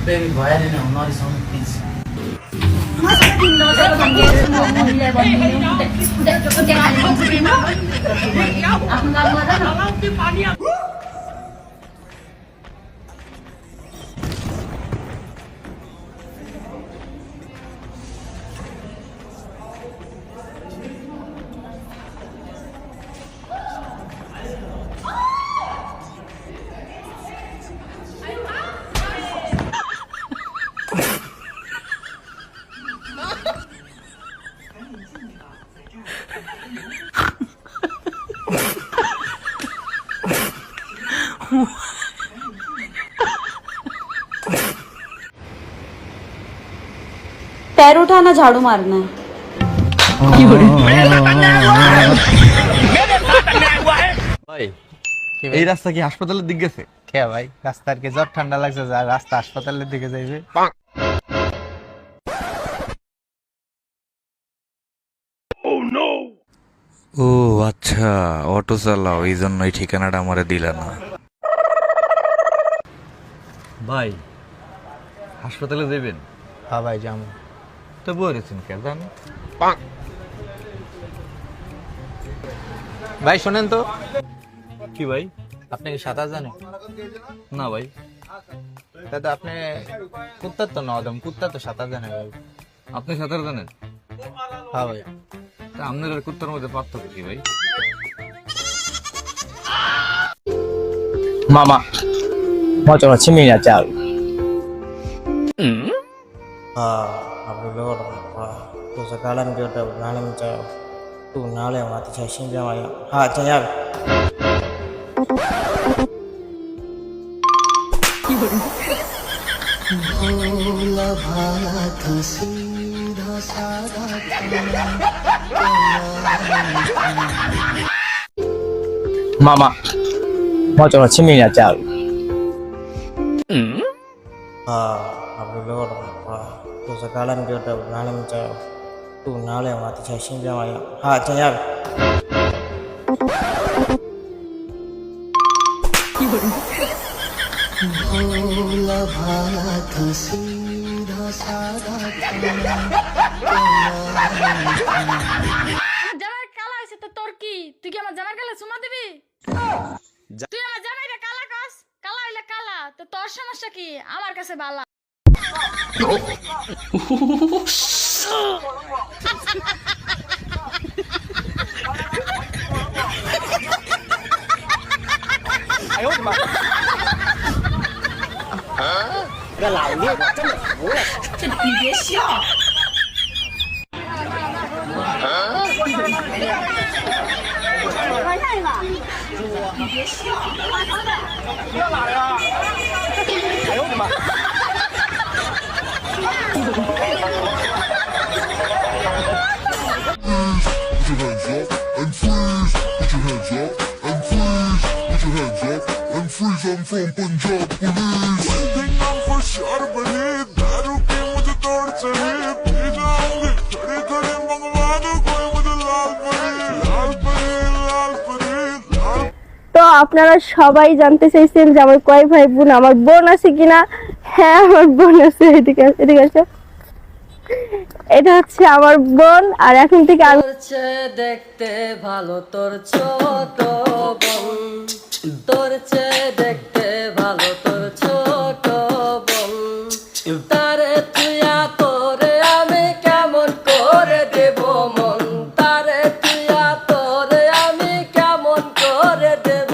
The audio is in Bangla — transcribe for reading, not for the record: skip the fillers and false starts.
Baby, why are you not on please? पैर उठाना झाड़ू मारना है। ভাই এই রাস্তা কি হাসপাতালের দিক গেছে? কে ভাই রাস্তার কি জ্বর ঠান্ডা লাগছে যা রাস্তা হাসপাতালের দিকে যাইবে? ও আচ্ছা, অটো চালাও, এই জন্যই ঠিকানাটা আমারে দিলা না। ভাই হাসপাতালে যাবেন? হ্যাঁ ভাই যাবো। তো বলেছেন কে জান? ভাই শোনেন তো, কি ভাই? আপনি কি সাঁতার জানেন? না ভাই। দাদা আপনি কুত্তার তো নদম, কুত্তা তো সাঁতার জানে ভাই। আপনি সাঁতার জানেন? হ্যাঁ ভাই। তা আপনার আর কুত্তার মধ্যে পার্থক্য কি ভাই?妈妈，我做了清明节假日。aku lor tu sekarang dia dah nalam jauh tu nalam mati saya sini maya ha jaya妈妈，我做了清明节假日。 aku lor tu sekarang dia dah nalam jauh tu nalam mati saya sini maya ha jaya জামাই কালা হইছে তো তোর কি? তুই কি আমার জামাই কালা চুমা দিবি? তুই আমার জামাইরে কালা কস? কালা হইলে কালা, তো তোর সমস্যা কি? আমার কাছে বালা। I'm from Punjab police. One thing I'm for sure believe दारू की मुझे तोड़ चाहिए पी जाऊंगी खड़े खड़े मंगवा दो कोई मुझे लाल परी लाल परी लाल परी लाल। তো আপনারা সবাই জানতে চাইছেন যে আমার কয় ভাই বোন, আমার বোন আছে কিনা? হ্যাঁ আমার বোন আছে। এদিকে এদিকে আসো। এটা হচ্ছে আমার বোন, আর এখন থেকে আমি দেখতে ভালো তোর ছোট বোন, তোর চেয়ে দেখতে ভালো তোর ছোট বোন, তারে তুইয়া তোরে আমি কেমন করে দেব মন, তারে তুইয়া তোরে আমি কেমন করে দেব